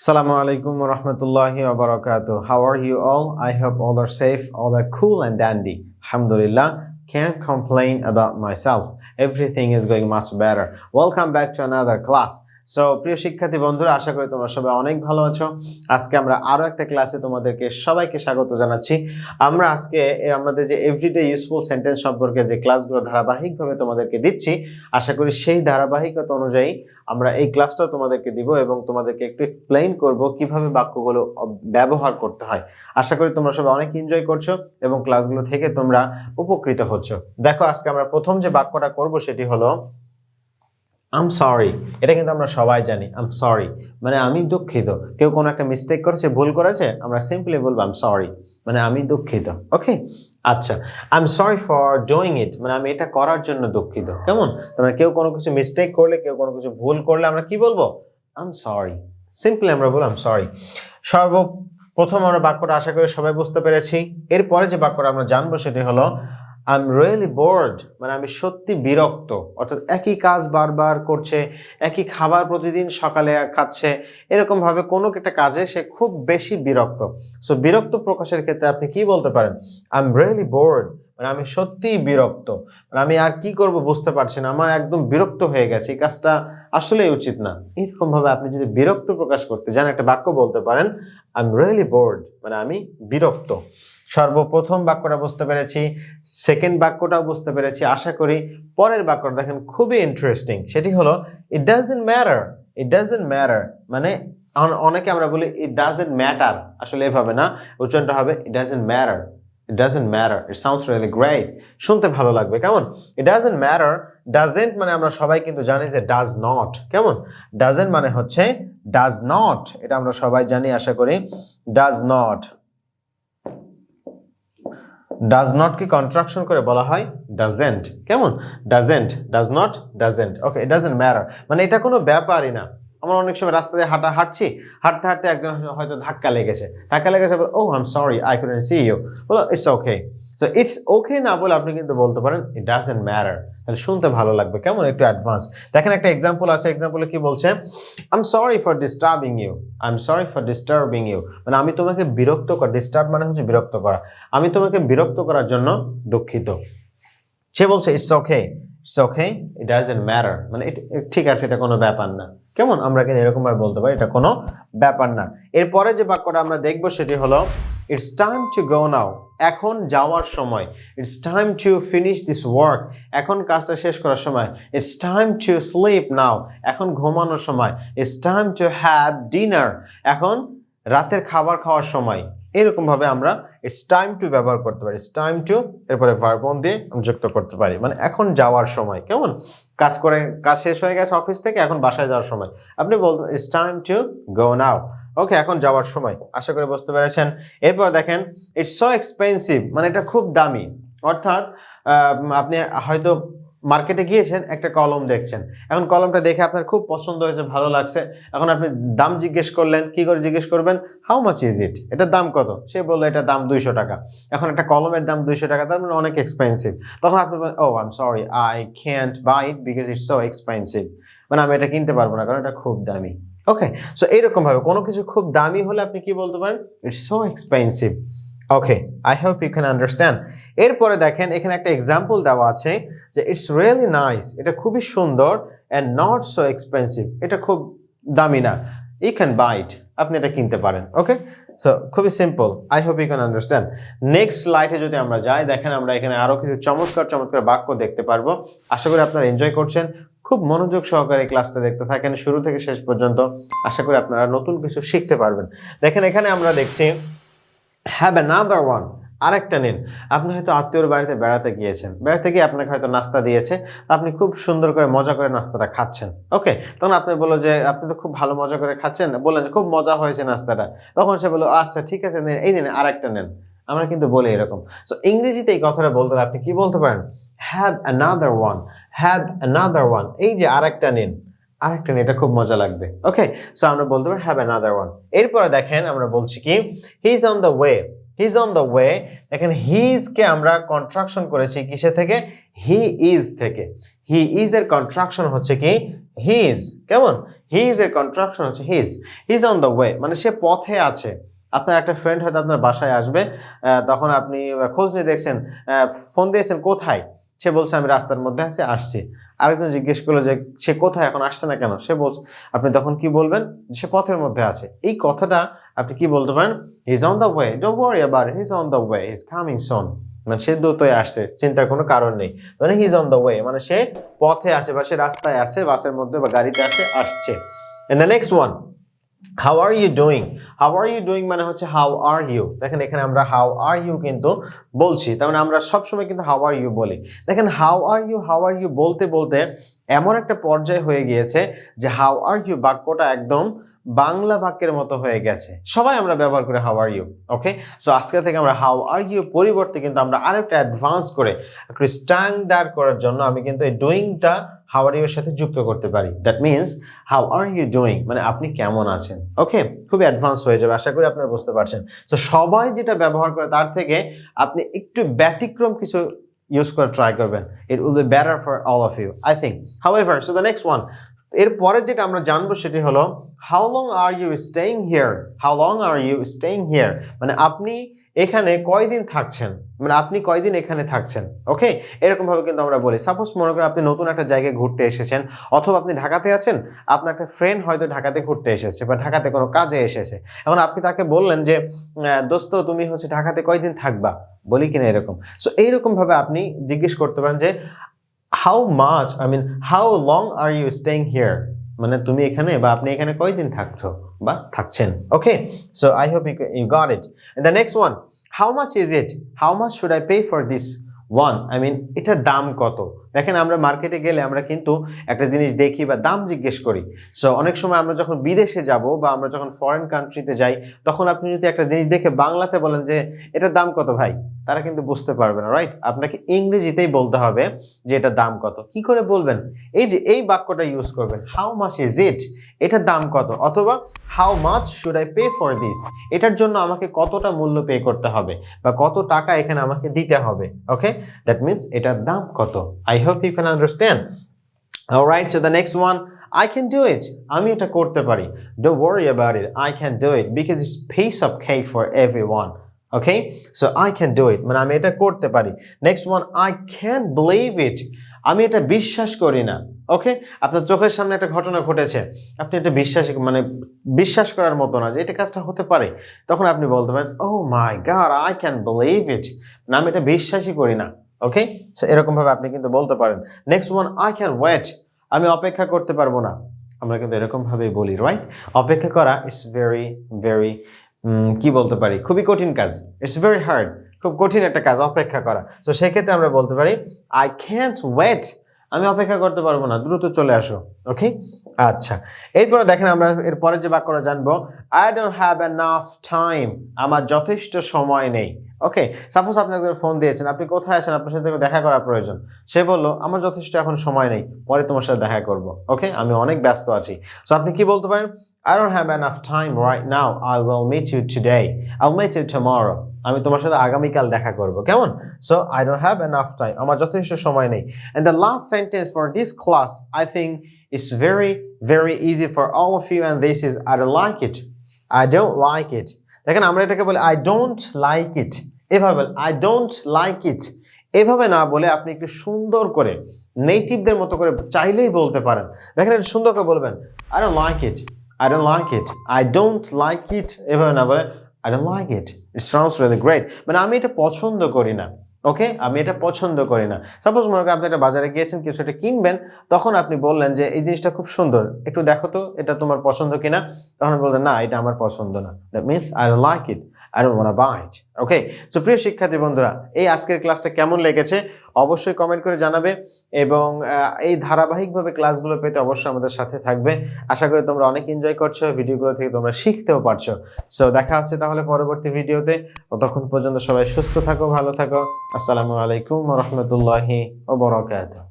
Assalamu Alaikum wa rahmatullahi wa barakatuh. How are you all? I hope all are safe, all are cool and dandy. Alhamdulillah, can't complain about myself. Everything is going much better. Welcome back to another class. So প্রিয় শিক্ষার্থী বন্ধুরা, আশা করি তোমরা সবাই অনেক ভালো আছো। আজকে আমরা আরো একটা ক্লাসে তোমাদেরকে সবাইকে স্বাগত জানাচ্ছি। আমরা আজকে আমাদের যে এভরিডে ইউজফুল সেন্টেন্স সম্পর্কে যে ক্লাসগুলো ধারাবাহিকভাবে তোমাদেরকে দিচ্ছি, আশা করি সেই ধারাবাহিকতা অনুযায়ী আমরা এই ক্লাসটাও তোমাদেরকে দিব এবং তোমাদেরকে একটু এক্সপ্লেইন করব কিভাবে বাক্যগুলো ব্যবহার করতে হয়। আশা করি তোমরা সবাই অনেক এনজয় করছো এবং ক্লাসগুলো থেকে তোমরা উপকৃত হচ্ছ। দেখো, আজকে আমরা প্রথম যে বাক্যটা করব সেটি হলো আই এম সরি। এটা কিন্তু আমরা সবাই জানি, আই এম সরি মানে আমি দুঃখিত। কেউ কোনো একটা মিস্টেক করেছে, ভুল করেছে, আমরা সিম্পলি বলবো আই এম সরি মানে আমি দুঃখিত। ওকে, আচ্ছা, I am sorry for doing it মানে আমি এটা করার জন্য দুঃখিত। কেমন? মানে কেউ কোনো কিছু মিস্টেক করলে, কেউ কোনো কিছু ভুল করলে আমরা কি বলবো? I am sorry. সিম্পলি আমরা বলবো আই এম সরি। সর্বপ্রথম আমরা বাক্যটা আশা করি সবাই বুঝতে পেরেছি। এরপরে যে বাক্যটা আমরা জানবো সেটি হলো I'm really bored মানে আমি সত্যি বিরক্ত। অর্থাৎ একই কাজ বারবার করছে, একই খাবার প্রতিদিন সকালে খাচ্ছে, এরকম ভাবে কোনো একটা কাজে সে খুব বেশি বিরক্ত। সো বিরক্ত প্রকাশের ক্ষেত্রে আপনি কি বলতে পারেন? I'm really bored মানে আমি সত্যিই বিরক্ত, মানে আমি আর কি করব বুঝতে পারছি না, আমার একদম বিরক্ত হয়ে গেছে, এই কাজটা আসলেই উচিত না। এরকম ভাবে আপনি যদি বিরক্ত প্রকাশ করতে চান একটা বাক্য বলতে পারেন I'm really bored মানে আমি বিরক্ত। সর্বপ্রথম বাক্যটা বুঝতে পেরেছি, সেকেন্ড বাক্যটাও বুঝতে পেরেছি। আশা করি পরের বাক্যটা দেখেন খুবই ইন্টারেস্টিং। সেটি হলো it doesn't matter. It doesn't matter মানে অনেকে আমরা বলি ইট ডাজন্ট ম্যাটার, আসলে এভাবে না, উচ্চারণটা হবে it doesn't matter. It doesn't matter. It sounds really great. শুনতে ভালো লাগবে, কেমন? It doesn't matter. Doesn't মানে আমরা সবাই কিন্তু জানি যে does not, কেমন? Doesn't মানে হচ্ছে does not, এটা আমরা সবাই জানি আশা করি। Does not. Does not কি কন্ট্রাকশন করে বলা হয় doesn't, কেমন? Doesn't, does not, doesn't. Okay, it doesn't matter মানে এটা কোনো ব্যাপারই না। আমরা অনেক সময় রাস্তা দিয়ে হাঁটতে হাঁটতে একজন হয়তো ধাক্কা লেগেছে বলে oh I am sorry I couldn't see you, বলো it's okay. So it's okay না বলে আপনি কিন্তু বলতে পারেন ইট ডাজন্ট ম্যাটার, তাহলে শুনতে ভালো লাগবে, কেমন? একটু অ্যাডভান্স। দেখেন একটা এক্সাম্পল আছে, এক্সাম্পলে কি বলছে? I am sorry for disturbing you. I am sorry for disturbing you মানে আমি তোমাকে বিরক্ত করা, ডিস্টার্ব মানে হচ্ছে বিরক্ত করা, আমি তোমাকে বিরক্ত করার জন্য দুঃখিত। সে বলছে it's okay, it's okay, it doesn't matter মানে ঠিক আছে, এটা কোনো ব্যাপার না, কেমন? আমরা কিন্তু এরকম ভাবে বলতে পারি এটা কোনো ব্যাপার না। এরপরে যে বাক্যটা আমরা দেখবো সেটি হলো ইটস টাইম টু গো নাও এখন যাওয়ার সময়। It's time to finish this work এখন কাজটা শেষ করার সময়। It's time to sleep now এখন ঘুমানোর সময়। It's time to have dinner এখন রাতের খাবার খাওয়ার সময়। এরকম ভাবে আমরা ইটস টাইম টু ব্যবহার করতে পারি। ইটস টাইম টু এরপরে ভার্ব অন দিয়ে যুক্ত করতে পারি মানে এখন যাওয়ার সময়, কেমন? কাজ শেষ হয়ে গেছে অফিস থেকে, এখন বাসায় যাওয়ার সময়, আপনি বলতে ইটস টাইম টু গো নাও। ওকে, এখন যাওয়ার সময়। আশা করি বুঝতে পেরেছেন। এরপর দেখেন ইটস সো এক্সপেন্সিভ মানে এটা খুব দামি। অর্থাৎ আপনি হয়তো মার্কেটে গিয়েছেন, একটা কলম দেখছেন, এখন কলমটা দেখে আপনার খুব পছন্দ হয়েছে, ভালো লাগছে, এখন আপনি দাম জিজ্ঞেস করলেন। কি করে জিজ্ঞেস করবেন? হাউ মাচ ইজ ইট, এটার দাম কত? সে বললো এটার দাম 200 টাকা। এখন একটা কলমের দাম 200 টাকা, তার মানে অনেক এক্সপেন্সিভ। তখন আপনি বলেন oh I am sorry I can't buy it because it's so expensive মানে আমি এটা কিনতে পারবো না কারণ এটা খুব দামি। ওকে, সো এইরকম ভাবে কোনো কিছু খুব দামি হলে আপনি কি বলতে পারেন? It's so expensive. Okay, I hope you can understand. এরপরে দেখেন এখানে একটা এক্সাম্পল দেওয়া আছে যে ইটস রিয়েলি নাইস এটা খুবই সুন্দর, অ্যান্ড নট সো এক্সপেন্সিভ এটা খুব দামি না, ইউ ক্যান বাই ইট আপনি এটা কিনতে পারেন। ওকে, সো খুবই simple. I hope you can understand. Next স্লাইডে যদি আমরা যাই, দেখেন আমরা এখানে আরো কিছু চমৎকার বাক্য দেখতে পারবো। আশা করি আপনারা এনজয় করছেন, খুব মনোযোগ সহকারে ক্লাসটা দেখতে থাকেন শুরু থেকে শেষ পর্যন্ত। আশা করি আপনারা নতুন কিছু শিখতে পারবেন। দেখেন এখানে আমরা দেখছি হ্যাভ অ্যানাদার ওয়ান আরেকটা নিন। আপনি হয়তো আত্মীয়র বাড়িতে বেড়াতে গিয়েছেন, বেড়াতে গিয়ে আপনাকে হয়তো নাস্তা দিয়েছে, আপনি খুব সুন্দর করে মজা করে নাস্তাটা খাচ্ছেন। ওকে, তখন আপনি বললো যে আপনি তো খুব ভালো মজা করে খাচ্ছেন, বললেন যে খুব মজা হয়েছে নাস্তাটা। তখন সে বললো আচ্ছা ঠিক আছে এই নিন আরেকটা নেন। আমরা কিন্তু বলি এরকম। সো ইংরেজিতে এই কথাটা বলতে আপনি কি বলতে পারেন? Have another one, have another one, এই যে আরেকটা নিন, আরেকটা নিন, এটা খুব মজা লাগবে। ওকে, সো আমরা বলতে পারি হ্যাভ অ্যানাদার ওয়ান। এরপরে দেখেন আমরা বলছি কি he is on the way. He is on the way, দেখেন হি ইজ কে আমরা কন্ট্রাকশন করেছি কিসে থেকে? হি ইজ থেকে। হি ইজ এর কন্ট্রাকশন হচ্ছে কি হি ইজ, কেমন? হি ইজ এর কন্ট্রাকশন হচ্ছে হিজ অন দ্য ওয়ে, মানে সে পথে আছে। আপনার একটা ফ্রেন্ড হয়তো আপনার বাসায় আসবে, তখন আপনি খোঁজ নিয়ে দেখছেন, ফোন দিয়েছেন কোথায়, সে বলছে আমি রাস্তার মধ্যে আছি, আসছি। আরেকজন জিজ্ঞেস করলো যে সে কোথায়, এখন আসছে না কেন, সে বলছে, আপনি তখন কি বলবেন, সে পথের মধ্যে আছে। এই কথাটা আপনি কি বলতে পারেন, he is on the way, don't worry about it, he is on the way, he is coming soon, মানে সে দ্রুতই আসছে, চিন্তার কোনো কারণ নেই। মানে he is on the way, মানে সে পথে আছে বা সে রাস্তায় আছে, বাসের মধ্যে বা গাড়িতে আছে, আসছে। And the next one, how are you doing. How are you doing মানে হচ্ছে হাউ আর ইউ। দেখেন এখানে আমরা হাউ আর ইউ কিন্তু বলছি, তার মানে আমরা সবসময় কিন্তু হাউ আর ইউ বলি। দেখেন হাউ আর ইউ বলতে বলতে এমন একটা পর্যায়ে হয়ে গিয়েছে যে হাউ আর ইউ বাক্যটা একদম বাংলা বাক্যের মতো হয়ে গেছে, সবাই আমরা ব্যবহার করি how are you. Okay, so আজকে থেকে আমরা হাউ আর ইউ পরিবর্তে কিন্তু আমরা আরেকটা অ্যাডভান্স করে একটু স্ট্যান্ডার্ড করার জন্য আমি কিন্তু এই ডুইংটা হাউ আর ইউ এর সাথে যুক্ত করতে পারি। That means how are you doing মানে আপনি কেমন আছেন। ওকে, খুবই অ্যাডভান্স হয়ে যাবে, আশা করি আপনারা বুঝতে পারছেন। তো সবাই যেটা ব্যবহার করে তার থেকে আপনি একটু ব্যতিক্রম কিছু ইউজ করে ট্রাই করবেন, it will be better for all of you I think. However, so the next one, এরপরের যেটা আমরা জানবো সেটি হলো how long are you staying here. How long are you staying here মানে আপনি এখানে কয়দিন থাকছেন, মানে আপনি কয়দিন এখানে থাকছেন। ওকে, এরকম ভাবে কিন্তু আমরা বলি। সাপোজ মনে করেন আপনি নতুন একটা জায়গায় ঘুরতে এসেছেন, অথবা আপনি ঢাকাতে আছেন, আপনার একটা ফ্রেন্ড হয়তো ঢাকাতে ঘুরতে এসেছে বা ঢাকাতে কোনো কাজে এসেছে। এখন আপনি তাকে বললেন যে দোস্ত তুমি হচ্ছে ঢাকাতে কয়দিন থাকবা, বলি কিনা এরকম। সো এইরকম ভাবে আপনি জিজ্ঞেস করতে পারেন যে how much, I mean how long are you staying here, মানে তুমি এখানে বা আপনি এখানে কয়দিন থাকছো বা থাকছেন। Okay, so I hope you got it. And the next one, how much is it, how much should I pay for this one, I mean এটার দাম কত। দেখেন আমরা মার্কেটে গেলে আমরা কিন্তু একটা জিনিস দেখি বা দাম জিজ্ঞেস করি। সো অনেক সময় আমরা যখন বিদেশে যাব বা আমরা যখন ফরেন কান্ট্রিতে যাই, তখন আপনি যদি একটা জিনিস দেখে বাংলাতে বলেন যে এটার দাম কত ভাই, তারা কিন্তু বুঝতে পারবে না, রাইট? আপনাকে ইংরেজিতেই বলতে হবে যে এটার দাম কত। কি করে বলবেন? এই যে এই বাক্যটা ইউজ করবেন, হাউ মাচ ইজ ইট, এটার দাম কত, অথবা how much should I pay for this, এটার জন্য আমাকে কতটা মূল্য পে করতে হবে বা কত টাকা এখানে আমাকে দিতে হবে। ওকে, দ্যাট মিনস এটার দাম কত। I hope you can understand. All right, so the next one, I can do it. আমি এটা করতে পারি। Don't worry about it. I can do it because it's piece of cake for everyone. Okay, so I can do it মানে আমি এটা করতে পারি। Next one, I can't believe it. আমি এটা বিশ্বাস করি না। ওকে, আপনার চোখের সামনে একটা ঘটনা ঘটেছে, আপনি এটা বিশ্বাস করার মতো না যে এটা কাজটা হতে পারে, তখন আপনি বলতে পারেন oh my god, I can't believe it, না আমি এটা বিশ্বাসই করি না। ওকে, সো এরকম ভাবে আপনি কিন্তু বলতে পারেন। Next one, I can wait, আমি অপেক্ষা করতে পারবো না। আমরা কিন্তু এরকম ভাবেই বলি, রাইট? অপেক্ষা করা ইটস ভেরি ভেরি কি বলতে পারি, খুবই কঠিন কাজ, ইটস ভেরি হার্ড, খুব কঠিন একটা কাজ অপেক্ষা করা। তো সেক্ষেত্রে আমরা বলতে পারি আই ক্যান্ট ওয়েট, আমি অপেক্ষা করতে পারবো না, দ্রুত চলে আসো। ওকে, আচ্ছা, এরপরে দেখেন আমরা এরপরে যে বাক্যটা জানবো, I don't have enough time, আমার যথেষ্ট সময় নেই। ওকে, সাপোজ আপনি একজন ফোন দিয়েছেন, আপনি কোথায় আছেন, আপনার সাথে দেখা করা প্রয়োজন, সে বললো আমার যথেষ্ট এখন সময় নেই, পরে তোমার সাথে দেখা করব। ওকে, আমি অনেক ব্যস্ত আছি। সো আপনি কি বলতে পারেন, I don't have enough time right now, I will meet you today, I will meet you tomorrow, আমি তোমার সাথে আগামীকাল দেখা করব। কেমন? So I don't have enough time, আমার যথেষ্ট সময় নেই। And the last sentence for this class I think it's very very easy for all of you, and this is I don't like it. I don't like it, দেখেন আমরা এটাকে বলি I don't like ইট, এভাবে I don't like ইট, এভাবে না বলে আপনি একটু সুন্দর করে নেটিভদের মতো করে চাইলেই বলতে পারেন। দেখেন এটা সুন্দর করে বলবেন, I don't like it, I don't like it, I don't like ইট, এভাবে না বলে I don't like it, it sounds really great, মানে আমি এটা পছন্দ করি না। ওকে, আমি এটা পছন্দ করি না। সাপোজ মনে করেন আপনি একটা বাজারে গিয়েছেন, কিছু একটা কিনবেন, তখন আপনি বললেন যে এই জিনিসটা খুব সুন্দর, একটু দেখো তো এটা তোমার পছন্দ কিনা, তখন বললেন না এটা আমার পছন্দ না, that means I don't like it, I don't want to buy it. Okay, so প্রিয় শিক্ষার্থী বন্ধুরা, এই আজকের ক্লাসটা কেমন লেগেছে অবশ্যই কমেন্ট করে জানাবে, এবং এই ধারাবাহিকভাবে ক্লাসগুলো পেতে অবশ্যই আমাদের সাথে থাকবে। আশা করি তোমরা অনেক এনজয় করছো, ভিডিওগুলো থেকে তোমরা শিখতেও পারছো। সো দেখা হচ্ছে তাহলে পরবর্তী ভিডিওতে, ততক্ষণ পর্যন্ত সবাই সুস্থ থাকো, ভালো থাকো। আসসালামু আলাইকুম ওয়া রাহমাতুল্লাহি ওয়া বারাকাতুহু।